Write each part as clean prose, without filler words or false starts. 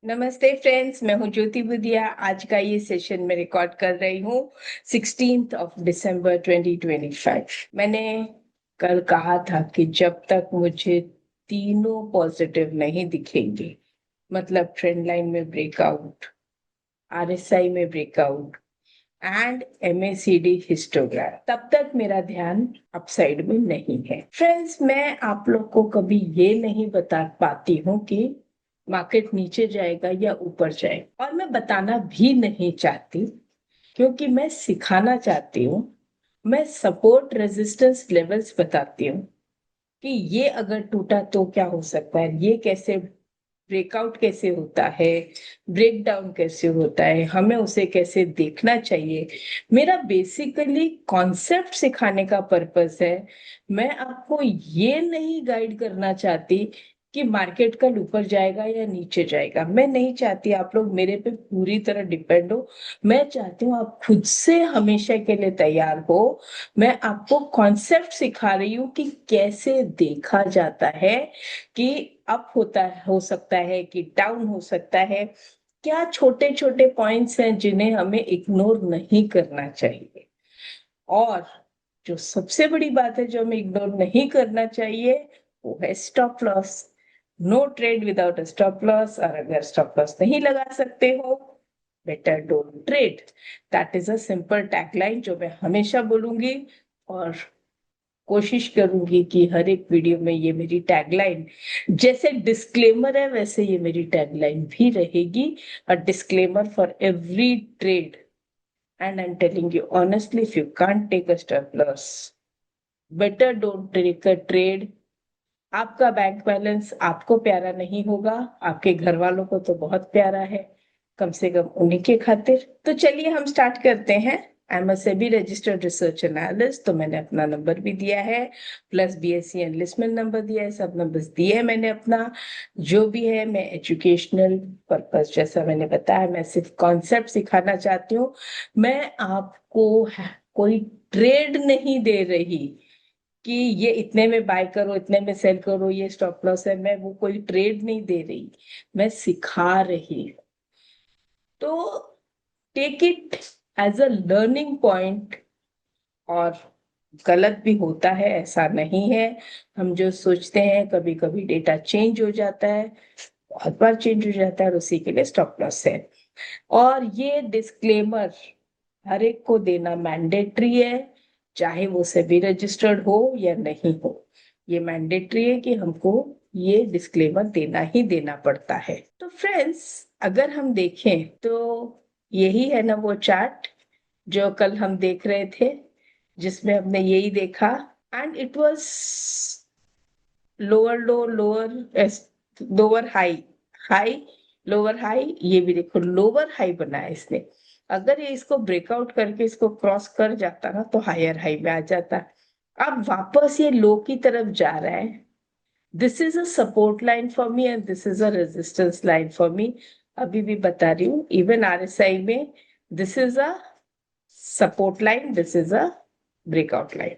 नमस्ते फ्रेंड्स, मैं हूं ज्योति बुदिया। आज का ये सेशन मैं रिकॉर्ड कर रही हूँ 16 दिसंबर 2025। मैंने कल कहा था कि जब तक मुझे तीनों पॉजिटिव नहीं दिखेंगे, मतलब ट्रेंड लाइन में ब्रेकआउट, आरएसआई में ब्रेकआउट एंड एमएसीडी हिस्टोग्राम, तब तक मेरा ध्यान अपसाइड में नहीं है। फ्रेंड्स, मैं आप लोग को कभी ये नहीं बता पाती हूँ कि मार्केट नीचे जाएगा या ऊपर जाएगा, और मैं बताना भी नहीं चाहती, क्योंकि मैं सिखाना चाहती हूँ। मैं सपोर्ट रेजिस्टेंस लेवल्स बताती हूँ कि ये अगर टूटा तो क्या हो सकता है, ये कैसे ब्रेकआउट कैसे होता है, ब्रेक डाउन कैसे होता है, हमें उसे कैसे देखना चाहिए। मेरा बेसिकली कॉन्सेप्ट सिखाने का पर्पस है। मैं आपको ये नहीं गाइड करना चाहती कि मार्केट कल ऊपर जाएगा या नीचे जाएगा। मैं नहीं चाहती आप लोग मेरे पे पूरी तरह डिपेंड हो। मैं चाहती हूँ आप खुद से हमेशा के लिए तैयार हो। मैं आपको कॉन्सेप्ट सिखा रही हूँ कि कैसे देखा जाता है, कि अप होता है, हो सकता है कि डाउन हो सकता है। क्या छोटे छोटे पॉइंट्स हैं जिन्हें हमें इग्नोर नहीं करना चाहिए। और जो सबसे बड़ी बात है जो हमें इग्नोर नहीं करना चाहिए, वो है stop loss. No trade without a stop loss. और अगर स्टॉप लॉस नहीं लगा सकते हो, better don't trade. That is a simple tagline जो मैं हमेशा बोलूंगी, और कोशिश करूंगी कि हर एक वीडियो में ये मेरी टैगलाइन, जैसे डिस्क्लेमर है वैसे ये मेरी टैगलाइन भी रहेगी। A disclaimer for every trade. And I am telling you honestly, if you can't take a stop loss, better don't take a trade. आपका बैंक बैलेंस आपको प्यारा नहीं होगा, आपके घर वालों को तो बहुत प्यारा है, कम से कम उन्हीं के खातिर। तो चलिए हम स्टार्ट करते हैं। I am a SEBI registered research analyst, तो मैंने अपना नंबर भी दिया है, प्लस बीएससी एनलिस्टमेंट नंबर दिया है, सब नंबर्स दिए हैं मैंने अपना। जो भी है, मैं एजुकेशनल पर्पस, जैसा मैंने बताया, मैं सिर्फ कॉन्सेप्ट सिखाना चाहती हूँ। मैं आपको कोई ट्रेड नहीं दे रही कि ये इतने में बाय करो, इतने में सेल करो, ये स्टॉप लॉस है। मैं वो कोई ट्रेड नहीं दे रही, मैं सिखा रही हूँ। तो take it as a learning point. और गलत भी होता है, ऐसा नहीं है। हम जो सोचते हैं, कभी कभी डेटा चेंज हो जाता है, बहुत बार चेंज हो जाता है, और उसी के लिए स्टॉप लॉस है। और ये डिस्क्लेमर हर एक को देना मैंडेटरी है, चाहे वो सेबी रजिस्टर्ड हो या नहीं हो। ये मैंडेटरी है कि हमको ये डिस्क्लेमर देना ही देना पड़ता है। तो फ्रेंड्स, अगर हम देखें तो यही है ना वो चार्ट जो कल हम देख रहे थे, जिसमें हमने यही देखा। And it was lower low, lower, lower high, high, lower high. ये भी देखो लोअर हाई बना है इसने। अगर ये इसको ब्रेकआउट करके इसको क्रॉस कर जाता ना, तो हायर हाई में आ जाता। अब वापस ये लो की तरफ जा रहा है। This is a support line for me and this is a resistance line for me. अभी भी बता रही हूँ, इवन आरएसआई में this is a support line, this is a breakout line.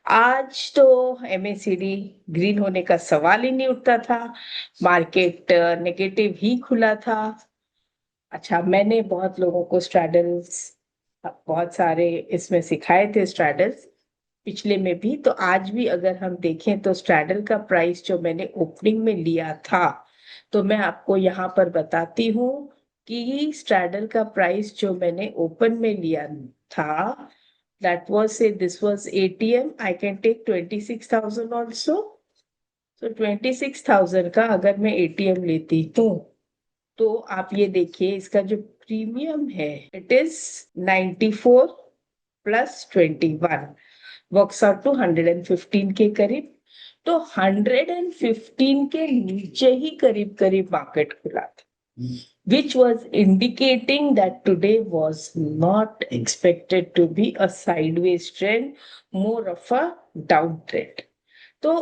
आज तो एमएसीडी ग्रीन होने का सवाल ही नहीं उठता था। मार्केट नेगेटिव ही खुला था। अच्छा, मैंने बहुत लोगों को स्ट्रैडल्स, बहुत सारे इसमें सिखाए थे स्ट्रैडल्स, पिछले में भी। तो आज भी अगर हम देखें तो स्ट्रैडल का प्राइस जो मैंने ओपनिंग में लिया था, तो मैं आपको यहाँ पर बताती हूँ कि स्ट्रैडल का प्राइस जो मैंने ओपन में लिया था, that was, say this was ATM, I can take 26,000 also. So 26,000 का अगर मैं ATM लेती हूँ, तो आप ये देखिए इसका जो प्रीमियम है, it is 94 plus 21, works out to 115 के करीब। तो 115 के नीचे ही करीब करीब मार्केट खुला था, which was indicating that today was not expected to be a sideways trend, more of a down trend. तो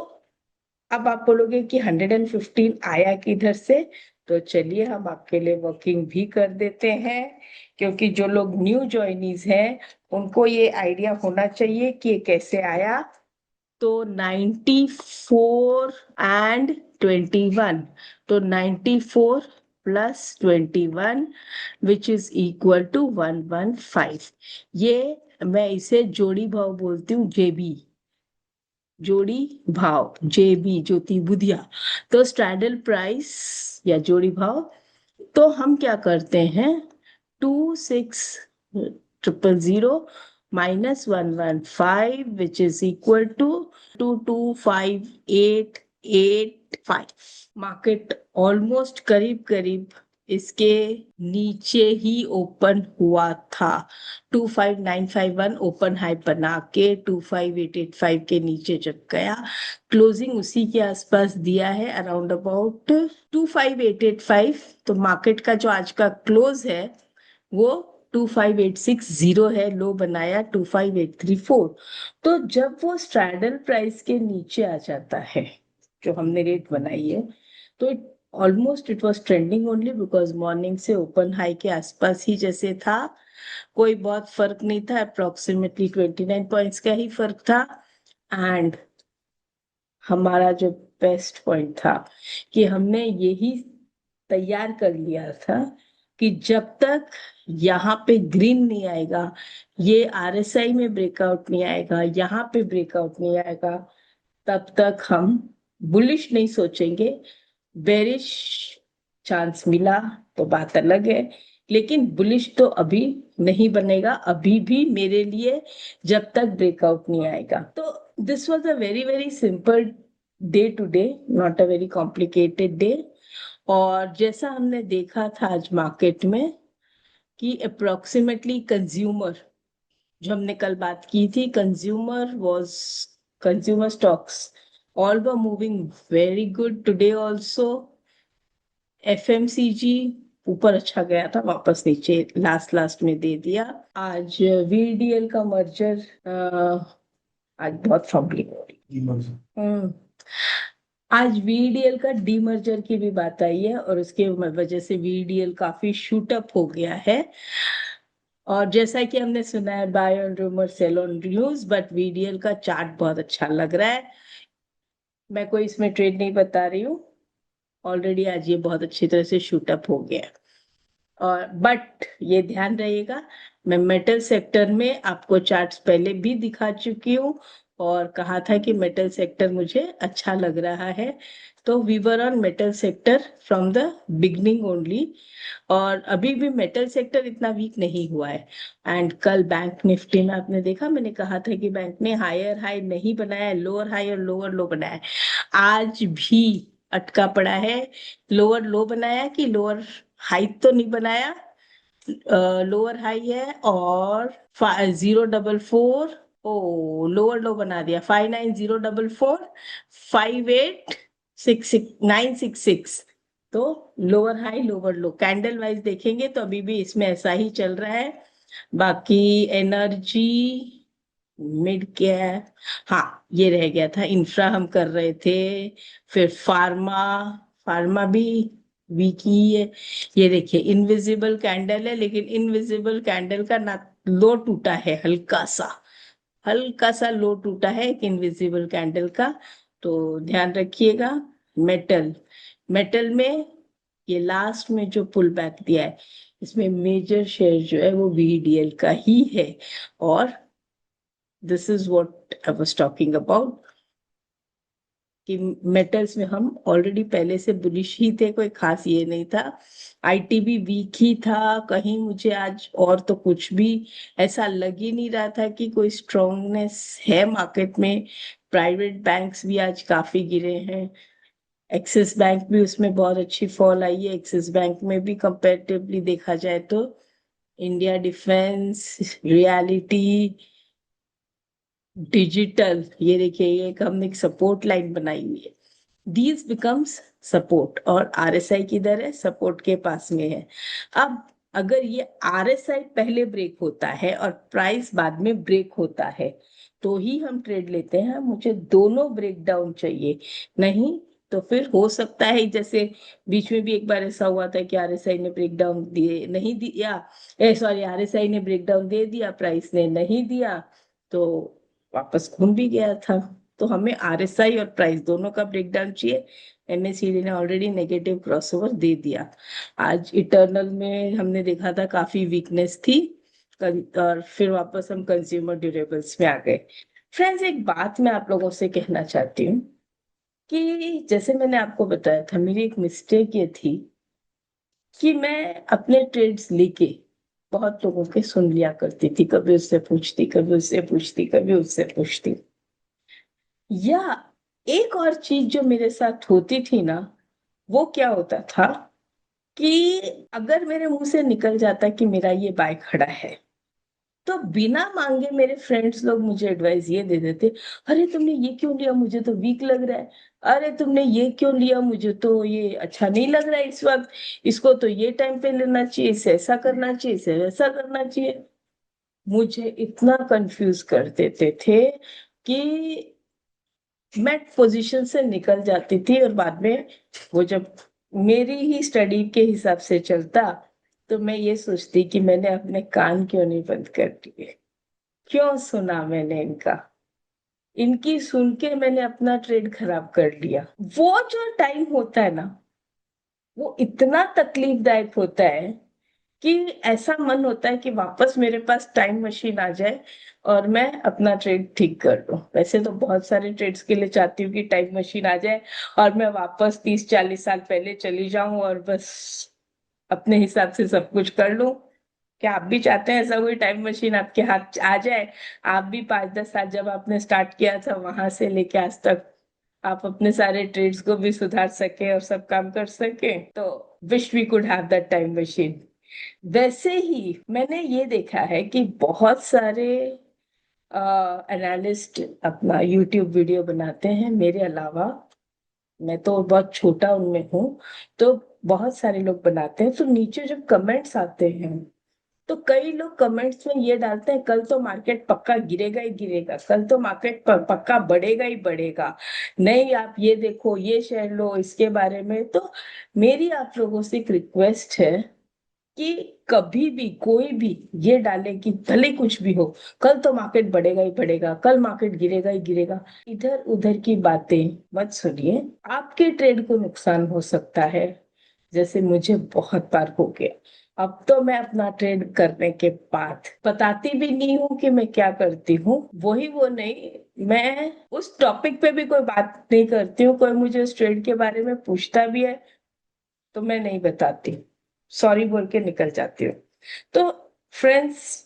अब आप बोलोगे कि 115 आया किधर से, तो चलिए हम आपके लिए वर्किंग भी कर देते हैं, क्योंकि जो लोग न्यू ज्वाइनीज हैं उनको ये आइडिया होना चाहिए कि ये कैसे आया। तो 94 एंड 21, तो 94 plus 21 which is equal to 115। ये मैं इसे जोड़ी भाव बोलती हूँ, जेबी, जोड़ी भाव, जेबी, ज्योति बुधिया। तो स्ट्रैडल प्राइस या जोड़ी भाव, तो हम क्या करते हैं, 26,000 -115 which is equal to 225885। Market almost करीब करीब इसके नीचे ही ओपन हुआ था। 25951 ओपन हाई बना के 25885 के नीचे जब गया, क्लोजिंग उसी के आसपास दिया है, अराउंड अबाउट 25885। तो मार्केट का जो आज का क्लोज है वो 25860 है, लो बनाया 25834। तो जब वो स्ट्रैडल प्राइस के नीचे आ जाता है, जो हमने रेट बनाई है, तो almost it was trending only because morning से ओपन हाई के आसपास ही जैसे था, कोई बहुत फर्क नहीं था, अप्रोक्सीमेटली 29 पॉइंट्स का ही फर्क था। एंड हमारा जो बेस्ट पॉइंट था कि हमने यही तैयार कर लिया था कि जब तक यहाँ पे ग्रीन नहीं आएगा, ये आरएसआई में ब्रेकआउट नहीं आएगा, यहाँ पे ब्रेकआउट नहीं आएगा, तब तक हम बुलिश नहीं सोचेंगे। बेरिश चांस मिला तो बात अलग है, लेकिन बुलिश तो अभी नहीं बनेगा, अभी भी मेरे लिए, जब तक ब्रेकआउट नहीं आएगा। तो this was a very very simple day to day, not a very complicated day. और जैसा हमने देखा था आज मार्केट में कि अप्रोक्सीमेटली कंज्यूमर, जो हमने कल बात की थी, consumer stocks all were moving very good today also। FMCG ऊपर अच्छा गया था, वापस नीचे लास्ट में दे दिया। आज वीडीएल का मर्जर, आज बहुत प्रॉब्लम हो रही। आज वीडीएल का डीमर्जर की भी बात आई है और उसके वजह से वीडीएल काफी शूट अप हो गया है। और जैसा कि हमने सुना है, buy on rumour sell on news, but VDL का चार्ट बहुत अच्छा लग रहा है। मैं कोई इसमें ट्रेड नहीं बता रही हूँ, ऑलरेडी आज ये बहुत अच्छी तरह से शूट अप हो गया। और बट ये ध्यान रहिएगा, मैं मेटल सेक्टर में आपको चार्ट्स पहले भी दिखा चुकी हूँ और कहा था कि मेटल सेक्टर मुझे अच्छा लग रहा है। तो we were on metal sector from the beginning only, और अभी भी मेटल सेक्टर इतना वीक नहीं हुआ है। एंड कल बैंक निफ्टी में आपने देखा, मैंने कहा था कि बैंक ने हायर हाई नहीं बनाया, लोअर हाई और लोअर लो बनाया है। आज भी अटका पड़ा है, लोअर लो बनाया कि लोअर हाई तो नहीं बनाया, लोअर हाई है और 044, ओ लोअर लो बना दिया, 59044, 5866966। तो लोअर हाई लोअर लो कैंडल वाइज देखेंगे तो अभी भी इसमें ऐसा ही चल रहा है। बाकी एनर्जी, मिड कैप, हाँ ये रह गया था, इंफ्रा हम कर रहे थे। फिर फार्मा, फार्मा भी वीक ही है। ये देखिए इनविजिबल कैंडल है, लेकिन इनविजिबल कैंडल का ना लो टूटा है, हल्का सा लो टूटा है एक इनविजिबल कैंडल का, तो ध्यान रखिएगा। मेटल, मेटल में ये लास्ट में जो पुल बैक दिया है, इसमें मेजर शेयर जो है वो वीडीएल का ही है। और this is what I was talking about कि मेटल्स में हम ऑलरेडी पहले से बुलिश ही थे, कोई खास ये नहीं था। आईटी भी वीक ही था, कहीं मुझे आज और तो कुछ भी ऐसा लग ही नहीं रहा था कि कोई स्ट्रांगनेस है मार्केट में। प्राइवेट बैंक्स भी आज काफी गिरे हैं, एक्सिस बैंक भी, उसमें बहुत अच्छी फॉल आई है एक्सिस बैंक में भी कंपैरेटिवली देखा जाए तो। इंडिया डिफेंस, रियलिटी, डिजिटल, ये देखिए ये एक हमने एक सपोर्ट लाइन बनाई हुई है, दीज बिकम्स सपोर्ट, और आरएसआई किधर है, सपोर्ट के पास में है। अब अगर ये आरएसआई पहले ब्रेक होता है और प्राइस बाद में ब्रेक होता है तो ही हम ट्रेड लेते हैं, मुझे दोनों ब्रेक डाउन चाहिए, नहीं तो फिर हो सकता है जैसे बीच में भी एक बार ऐसा हुआ था कि आरएसआई ने ब्रेक डाउन दिए नहीं दिया, सॉरी आरएसआई ने ब्रेक डाउन दे दिया, प्राइस ने नहीं दिया, तो वापस घूम भी गया था। तो हमें आरएसआई और प्राइस दोनों का ब्रेकडाउन चाहिए, MACD ने ऑलरेडी नेगेटिव क्रॉसओवर दे दिया। आज इटर्नल में हमने देखा था काफी वीकनेस थी, और फिर वापस हम कंज्यूमर ड्यूरेबल्स में आ गए। फ्रेंड्स, एक बात मैं आप लोगों से कहना चाहती हूँ कि जैसे मैंने आपको बताया था, मेरी एक मिस्टेक ये थी कि मैं अपने ट्रेड्स लेके बहुत लोगों के सुन लिया करती थी, कभी उससे पूछती, कभी उससे पूछती, कभी उससे पूछती। या एक और चीज जो मेरे साथ होती थी ना, वो क्या होता था कि अगर मेरे मुंह से निकल जाता कि मेरा ये बाय खड़ा है, तो बिना मांगे मेरे फ्रेंड्स लोग मुझे एडवाइस ये दे देते, अरे तुमने ये क्यों लिया, मुझे तो वीक लग रहा है। अरे तुमने ये क्यों लिया, मुझे तो ये अच्छा नहीं लग रहा है इस वक्त, इसको तो ये टाइम पे लेना चाहिए, इसे ऐसा करना चाहिए, इसे वैसा करना चाहिए। मुझे इतना कंफ्यूज कर देते थे कि मैं पोजीशन से निकल जाती थी, और बाद में वो जब मेरी ही स्टडी के हिसाब से चलता, तो मैं ये सोचती कि मैंने अपने कान क्यों नहीं बंद कर दिए, क्यों सुना मैंने इनका, इनकी सुन के मैंने अपना ट्रेड खराब कर लिया। वो जो टाइम होता है ना, वो इतना तकलीफदायक होता है कि ऐसा मन होता है कि वापस मेरे पास टाइम मशीन आ जाए और मैं अपना ट्रेड ठीक कर लूं। वैसे तो बहुत सारे ट्रेड्स के लिए चाहती हूँ कि टाइम मशीन आ जाए और मैं वापस 30-40 साल पहले चली जाऊं और बस अपने हिसाब से सब कुछ कर लूं। क्या आप भी चाहते हैं ऐसा कोई टाइम मशीन आपके हाथ आ जाए? आप भी 5-10 साल जब आपने स्टार्ट किया था वहां से लेके आज तक आप अपने सारे ट्रेड्स को भी सुधार सके और सब काम कर सके, तो wish we could have that time machine. वैसे ही मैंने ये देखा है कि बहुत सारे एनालिस्ट अपना यूट्यूब वीडियो बनाते हैं, मेरे अलावा, मैं तो बहुत छोटा उनमें हूँ, तो बहुत सारे लोग बनाते हैं। तो नीचे जब कमेंट्स आते हैं, तो कई लोग कमेंट्स में ये डालते हैं, कल तो मार्केट पक्का गिरेगा ही गिरेगा, कल तो मार्केट पक्का बढ़ेगा ही बढ़ेगा, नहीं आप ये देखो, ये शेयर लो इसके बारे में। तो मेरी आप लोगों से एक रिक्वेस्ट है कि कभी भी कोई भी ये डाले कि भले कुछ भी हो, कल तो मार्केट बढ़ेगा ही बढ़ेगा, कल मार्केट गिरेगा ही गिरेगा, इधर उधर की बातें मत सुनिए। आपके ट्रेड को नुकसान हो सकता है, जैसे मुझे बहुत बार हो गया। अब तो मैं अपना ट्रेड करने के बाद बताती भी नहीं हूँ कि मैं क्या करती हूँ, वही वो नहीं, मैं उस टॉपिक पे भी कोई बात नहीं करती हूँ। कोई मुझे उस ट्रेड के बारे में पूछता भी है तो मैं नहीं बताती, सॉरी बोल के निकल जाती हूँ। तो फ्रेंड्स,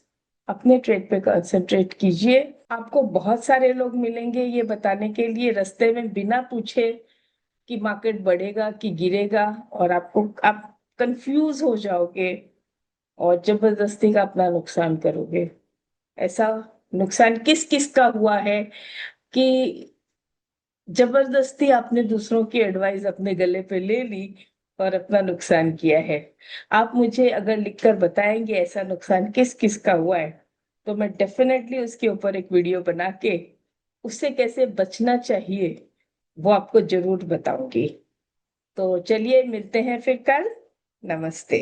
अपने ट्रेड पे कंसंट्रेट कीजिए। आपको बहुत सारे लोग मिलेंगे ये बताने के लिए रास्ते में बिना पूछे कि मार्केट बढ़ेगा कि गिरेगा, और आप कंफ्यूज हो जाओगे और जबरदस्ती का अपना नुकसान करोगे। ऐसा नुकसान किस किस का हुआ है कि जबरदस्ती आपने दूसरों की एडवाइस अपने गले पे ले ली और अपना नुकसान किया है। आप मुझे अगर लिखकर बताएंगे ऐसा नुकसान किस किस का हुआ है, तो मैं डेफिनेटली उसके ऊपर एक वीडियो बना के उससे कैसे बचना चाहिए वो आपको जरूर बताऊंगी। तो चलिए मिलते हैं फिर कल। नमस्ते।